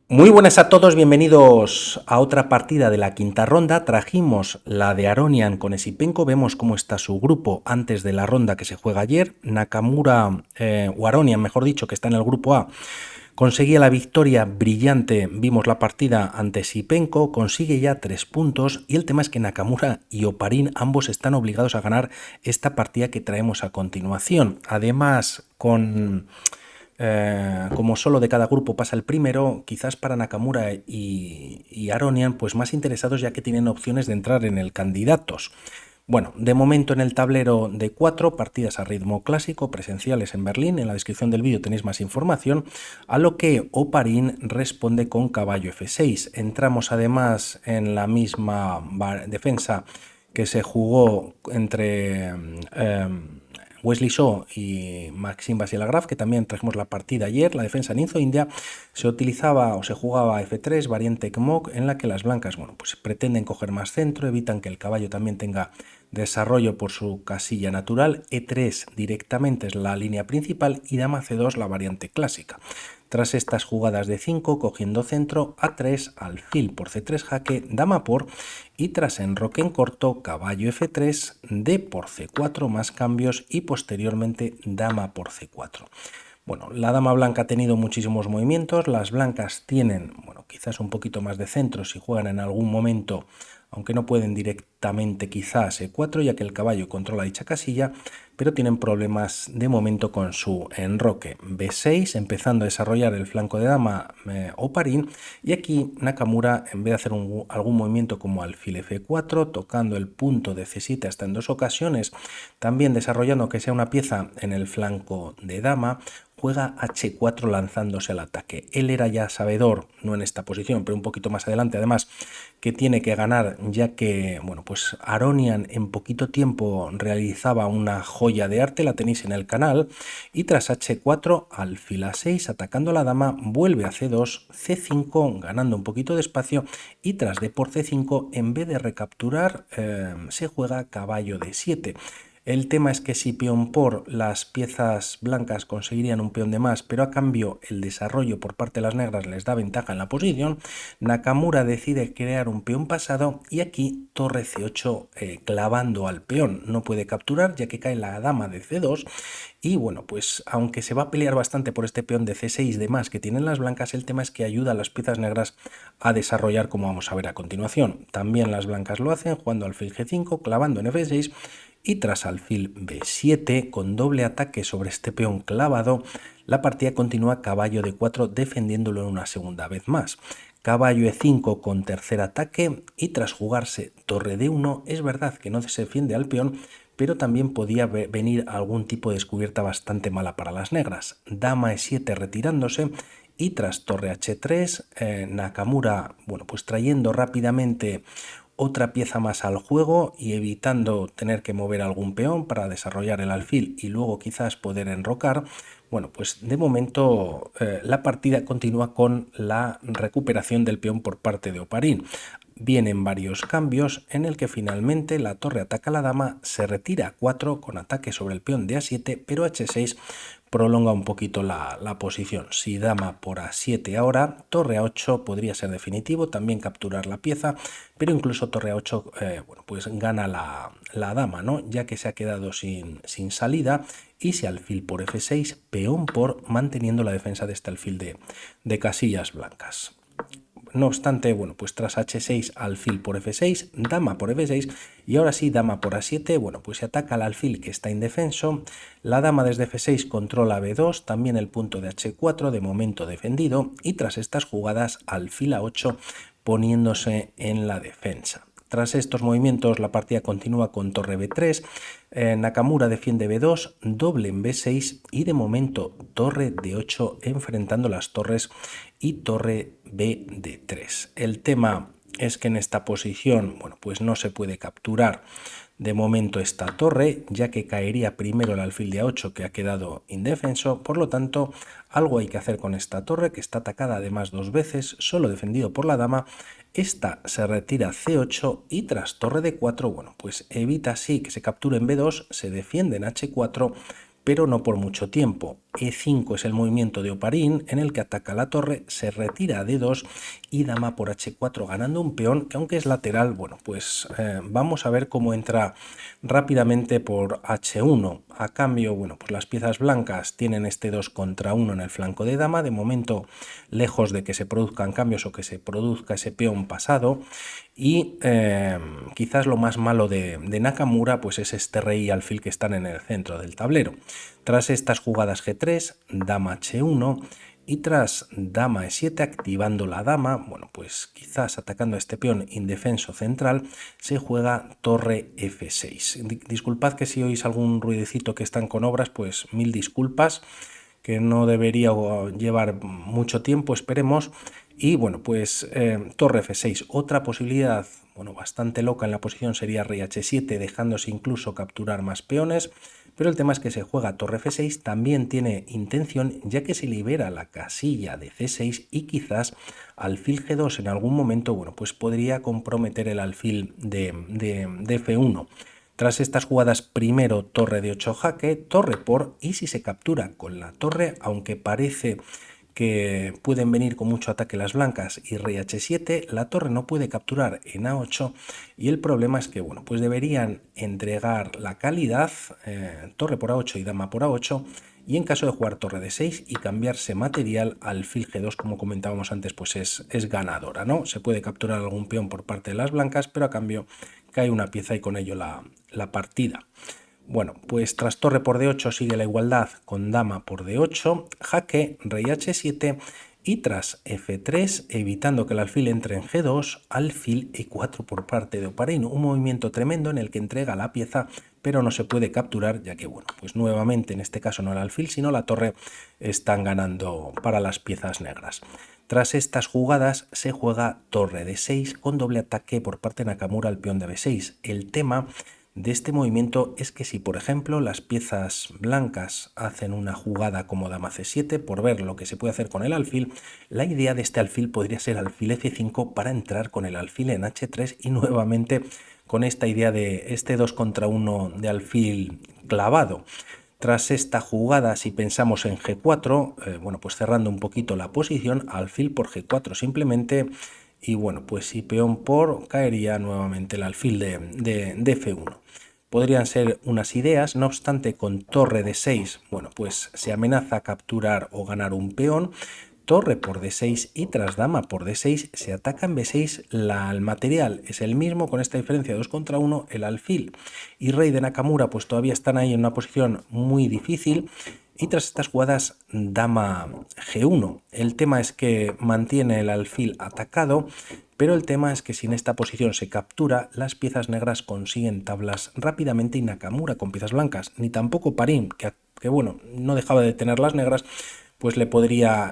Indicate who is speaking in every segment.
Speaker 1: Muy buenas a todos, bienvenidos a otra partida de la quinta ronda. Trajimos la de Aronian con Esipenko, vemos cómo está su grupo antes de la ronda que se juega ayer. Nakamura, o Aronian mejor dicho, que está en el grupo A, conseguía la victoria brillante, vimos la partida ante Esipenko, consigue ya 3 puntos y el tema es que Nakamura y Oparin ambos están obligados a ganar esta partida que traemos a continuación. Además, como solo de cada grupo pasa el primero, quizás para Nakamura y Aronian, pues más interesados ya que tienen opciones de entrar en el candidatos. Bueno, de momento en el tablero de 4 partidas a ritmo clásico, presenciales en Berlín, en la descripción del vídeo tenéis más información, a lo que Oparin responde con caballo F6. Entramos además en la misma defensa que se jugó entre Wesley So y Maxime Vachier-Lagrave, que también trajimos la partida ayer. La defensa en Inzo India se utilizaba o se jugaba F3, variante Kmok, en la que las blancas, bueno, pues pretenden coger más centro, evitan que el caballo también tenga desarrollo por su casilla natural. E3 directamente es la línea principal y dama C2 la variante clásica. Tras estas jugadas de 5, cogiendo centro, A3, alfil por C3 jaque, dama por, y tras enroque en corto, caballo F3, D por C4 más cambios y posteriormente dama por C4. Bueno, la dama blanca ha tenido muchísimos movimientos, las blancas tienen, bueno, quizás un poquito más de centro si juegan en algún momento, aunque no pueden directamente quizás E4, ya que el caballo controla dicha casilla, pero tienen problemas de momento con su enroque. B6, empezando a desarrollar el flanco de dama Oparin, y aquí Nakamura, en vez de hacer algún movimiento como alfil F4, tocando el punto de C7 hasta en 2 ocasiones, también desarrollando que sea una pieza en el flanco de dama, juega H4 lanzándose al ataque. Él era ya sabedor, no en esta posición, pero un poquito más adelante, además, que tiene que ganar, ya que, bueno, pues Aronian en poquito tiempo realizaba una joya de arte, la tenéis en el canal, y tras H4, alfil A6, atacando a la dama, vuelve a C2, C5, ganando un poquito de espacio, y tras D por C5, en vez de recapturar, se juega caballo D7. El tema es que si peón por, las piezas blancas conseguirían un peón de más, pero a cambio el desarrollo por parte de las negras les da ventaja en la posición. Nakamura decide crear un peón pasado y aquí torre C8 clavando al peón. No puede capturar ya que cae la dama de C2 y bueno, pues aunque se va a pelear bastante por este peón de C6 de más que tienen las blancas, el tema es que ayuda a las piezas negras a desarrollar, como vamos a ver a continuación. También las blancas lo hacen jugando alfil G5, clavando en F6 y tras alfil B7 con doble ataque sobre este peón clavado, la partida continúa caballo D4 defendiéndolo en una segunda vez más. Caballo E5 con tercer ataque y tras jugarse torre D1 es verdad que no se defiende al peón, pero también podía venir algún tipo de descubierta bastante mala para las negras. Dama E7 retirándose y tras torre H3, Nakamura, bueno, pues trayendo rápidamente otra pieza más al juego y evitando tener que mover algún peón para desarrollar el alfil y luego quizás poder enrocar. Bueno, pues de momento la partida continúa con la recuperación del peón por parte de Oparin. Vienen varios cambios en el que finalmente la torre ataca a la dama, se retira a 4 con ataque sobre el peón de A7, pero H6 prolonga un poquito la posición. Si dama por A7 ahora, torre A8 podría ser definitivo, también capturar la pieza, pero incluso torre A8 bueno, pues gana la dama, ¿no? Ya que se ha quedado sin salida, y si alfil por F6, peón por, manteniendo la defensa de este alfil de casillas blancas. No obstante, bueno, pues tras H6, alfil por F6, dama por F6 y ahora sí, dama por A7, bueno, pues se ataca al alfil que está indefenso, la dama desde F6 controla B2, también el punto de H4 de momento defendido y tras estas jugadas, alfil A8 poniéndose en la defensa. Tras estos movimientos la partida continúa con torre B3, Nakamura defiende B2, doble en B6 y de momento torre D8 enfrentando las torres y torre B de 3. El tema es que en esta posición, bueno, pues no se puede capturar de momento esta torre, ya que caería primero el alfil de A8 que ha quedado indefenso, por lo tanto algo hay que hacer con esta torre que está atacada además 2 veces, solo defendido por la dama. Esta se retira C8 y tras torre D4, bueno, pues evita así que se capture en B2, se defiende en H4, pero no por mucho tiempo. E5 es el movimiento de Oparín en el que ataca la torre, se retira a D2 y dama por H4 ganando un peón que aunque es lateral, bueno, pues vamos a ver cómo entra rápidamente por H1. A cambio, bueno, pues las piezas blancas tienen este 2 contra 1 en el flanco de dama, de momento lejos de que se produzcan cambios o que se produzca ese peón pasado. Y quizás lo más malo de Nakamura pues es este rey y alfil que están en el centro del tablero. Tras estas jugadas G3, dama H1 y tras dama E7 activando la dama, bueno pues quizás atacando a este peón indefenso central, se juega torre F6. Disculpad que si oís algún ruidecito que están con obras, pues mil disculpas, que no debería llevar mucho tiempo, esperemos. Y bueno, pues torre F6, otra posibilidad, bueno, bastante loca en la posición sería rey H7, dejándose incluso capturar más peones, pero el tema es que se juega torre F6, también tiene intención, ya que se libera la casilla de C6 y quizás alfil G2 en algún momento, bueno, pues podría comprometer el alfil de F1. Tras estas jugadas, primero torre de 8 jaque, torre por, y si se captura con la torre, aunque parece que pueden venir con mucho ataque las blancas y rey H7, la torre no puede capturar en A8 y el problema es que, bueno, pues deberían entregar la calidad, torre por A8 y dama por A8, y en caso de jugar torre de 6 y cambiarse material, alfil G2, como comentábamos antes, pues es ganadora, ¿no? Se puede capturar algún peón por parte de las blancas, pero a cambio cae una pieza y con ello la partida. Bueno, pues tras torre por D8 sigue la igualdad con dama por D8, jaque, rey H7 y tras F3, evitando que el alfil entre en G2, alfil E4 por parte de Oparín. Un movimiento tremendo en el que entrega la pieza, pero no se puede capturar, ya que, bueno, pues nuevamente en este caso no el alfil, sino la torre están ganando para las piezas negras. Tras estas jugadas se juega torre de 6 con doble ataque por parte de Nakamura al peón de B6. El tema de este movimiento es que si por ejemplo las piezas blancas hacen una jugada como dama C7 por ver lo que se puede hacer con el alfil, la idea de este alfil podría ser alfil F5 para entrar con el alfil en H3 y nuevamente con esta idea de este 2 contra 1 de alfil clavado. Tras esta jugada, si pensamos en G4, bueno, pues cerrando un poquito la posición, alfil por G4 simplemente, y bueno, pues si peón por, caería nuevamente el alfil de F1. Podrían ser unas ideas, no obstante con torre de 6, bueno, pues se amenaza a capturar o ganar un peón, torre por D6 y tras dama por D6 se ataca en B6, el material es el mismo con esta diferencia de 2 contra 1, el alfil y rey de Nakamura pues todavía están ahí en una posición muy difícil y tras estas jugadas dama G1. El tema es que mantiene el alfil atacado, pero el tema es que si en esta posición se captura, las piezas negras consiguen tablas rápidamente y Nakamura con piezas blancas, ni tampoco Oparín, que bueno, no dejaba de tener las negras, pues le pueden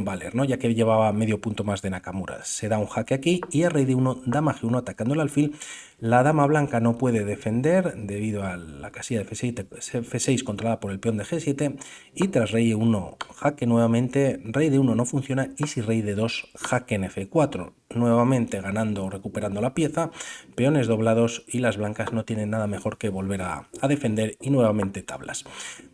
Speaker 1: valer, ¿no? Ya que llevaba medio punto más de Nakamura. Se da un jaque aquí y el rey de 1, dama G1 atacando el alfil. La dama blanca no puede defender debido a la casilla de F6 controlada por el peón de G7 y tras rey E1 jaque nuevamente, rey de 1 no funciona y si rey de 2 jaque en F4, nuevamente ganando o recuperando la pieza, peones doblados y las blancas no tienen nada mejor que volver a defender y nuevamente tablas.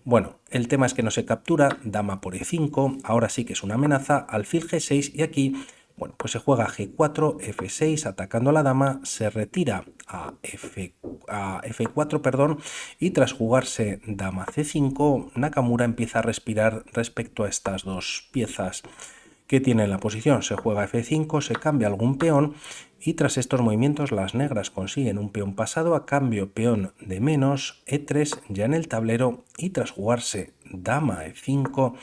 Speaker 1: Bueno, el tema es que no se captura, dama por E5, ahora sí que es una amenaza, alfil G6 y aquí, bueno, pues se juega G4, F6 atacando a la dama, se retira a F4, perdón, y tras jugarse dama C5, Nakamura empieza a respirar respecto a estas dos piezas que tiene en la posición. Se juega F5, se cambia algún peón y tras estos movimientos las negras consiguen un peón pasado, a cambio peón de menos, E3 ya en el tablero y tras jugarse dama E5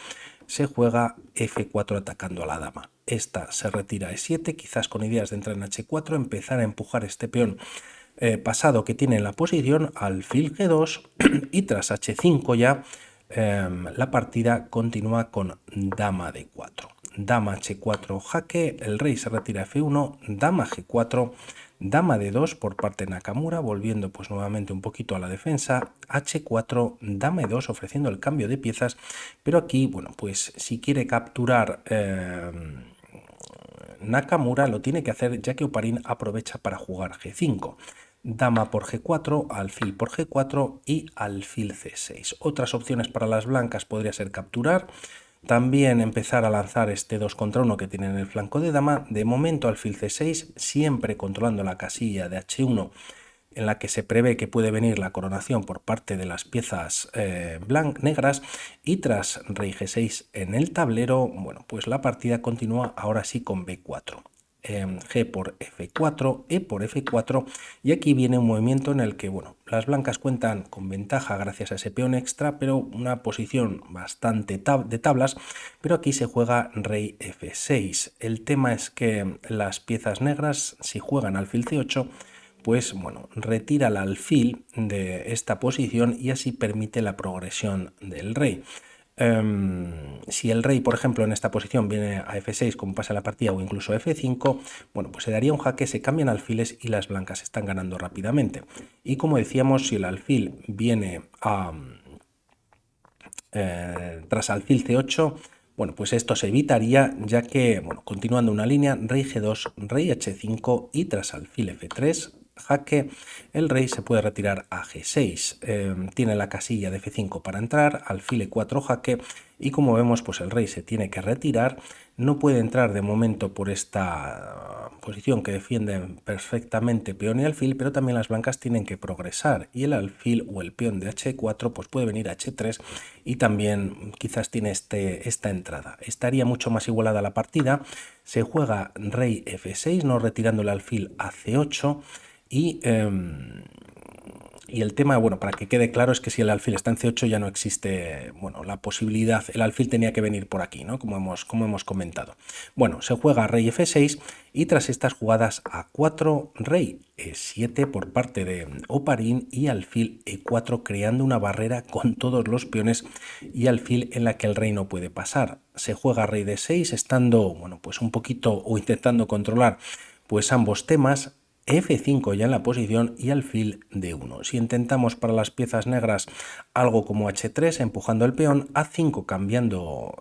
Speaker 1: se juega F4 atacando a la dama. Esta se retira a E7, quizás con ideas de entrar en H4, empezar a empujar este peón pasado que tiene en la posición, alfil G2 y tras H5 ya la partida continúa con dama D4. Dama H4 jaque, el rey se retira a F1, dama G4, dama D2 por parte de Nakamura, volviendo pues nuevamente un poquito a la defensa, H4, dama E2 ofreciendo el cambio de piezas, pero aquí, bueno, pues si quiere capturar Nakamura lo tiene que hacer ya que Oparín aprovecha para jugar G5. dama por G4, alfil por G4 y alfil C6. Otras opciones para las blancas podría ser capturar, también empezar a lanzar este 2 contra 1 que tiene en el flanco de dama. De momento alfil C6, siempre controlando la casilla de H1 en la que se prevé que puede venir la coronación por parte de las piezas negras, y tras rey G6 en el tablero, bueno, pues la partida continúa ahora sí con B4. G por F4, E por F4, y aquí viene un movimiento en el que, bueno, las blancas cuentan con ventaja gracias a ese peón extra, pero una posición bastante de tablas, pero aquí se juega rey F6. El tema es que las piezas negras, si juegan alfil C8, pues bueno, retira el alfil de esta posición y así permite la progresión del rey. Si el rey, por ejemplo, en esta posición viene a F6 como pasa en la partida, o incluso a F5, bueno, pues se daría un jaque, se cambian alfiles y las blancas están ganando rápidamente. Y como decíamos, si el alfil viene tras alfil C8, bueno, pues esto se evitaría, ya que, bueno, continuando una línea, rey G2, rey H5 y tras alfil F3, jaque, el rey se puede retirar a G6. Tiene la casilla de F5 para entrar, alfil E4 jaque, y como vemos, pues el rey se tiene que retirar. No puede entrar de momento por esta posición que defienden perfectamente peón y alfil, pero también las blancas tienen que progresar, y el alfil o el peón de H4 pues puede venir a H3 y también quizás tiene esta entrada. Estaría mucho más igualada la partida. Se juega rey F6, no retirando el alfil a C8, y el tema, bueno, para que quede claro, es que si el alfil está en C8 ya no existe, bueno, la posibilidad, el alfil tenía que venir por aquí, ¿no? Como hemos comentado. Bueno, se juega rey F6 y tras estas jugadas A4, rey E7 por parte de Oparín y alfil E4, creando una barrera con todos los peones y alfil en la que el rey no puede pasar. Se juega rey D6 estando, bueno, pues un poquito o intentando controlar pues ambos temas. F5 ya en la posición y alfil D1. Si intentamos para las piezas negras algo como H3 empujando el peón, A5 cambiando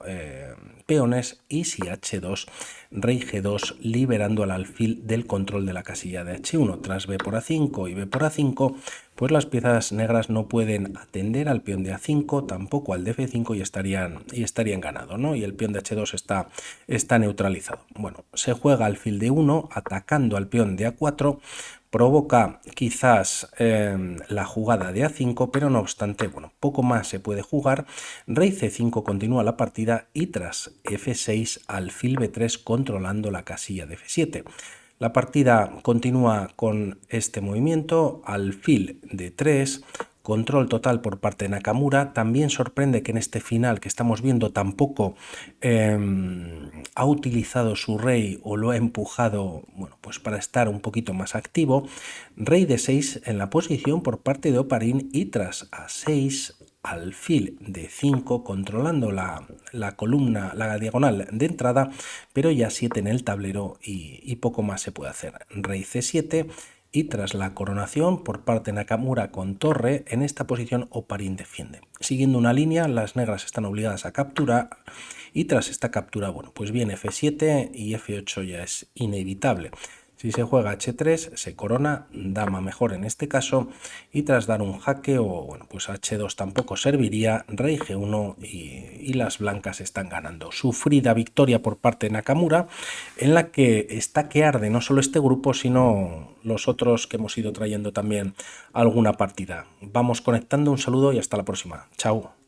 Speaker 1: peones, y si H2, rey G2 liberando al alfil del control de la casilla de H1. Tras B por A5 y B por A5, pues las piezas negras no pueden atender al peón de A5, tampoco al de F5, y estarían ganado, ¿no? Y el peón de H2 está neutralizado. Bueno, se juega alfil D1 atacando al peón de A4, provoca quizás la jugada de A5, pero no obstante, bueno, poco más se puede jugar. Rey C5 continúa la partida y tras F6 alfil B3 controlando la casilla de F7. La partida continúa con este movimiento, alfil D3, control total por parte de Nakamura. También sorprende que en este final que estamos viendo tampoco ha utilizado su rey o lo ha empujado, bueno, pues para estar un poquito más activo. Rey D6 en la posición por parte de Oparín y tras A6 alfil D5 controlando la columna, la diagonal de entrada, pero ya 7 en el tablero y poco más se puede hacer. Rey C7 y tras la coronación por parte de Nakamura con torre, en esta posición Oparín defiende. Siguiendo una línea, las negras están obligadas a capturar y tras esta captura, bueno, pues viene F7 y F8 ya es inevitable. Si se juega H3, se corona, dama mejor en este caso, y tras dar un jaque o, bueno, pues H2 tampoco serviría, rey G1 y las blancas están ganando. Sufrida victoria por parte de Nakamura, en la que está que arde no solo este grupo, sino los otros que hemos ido trayendo también alguna partida. Vamos conectando, un saludo y hasta la próxima. Chao.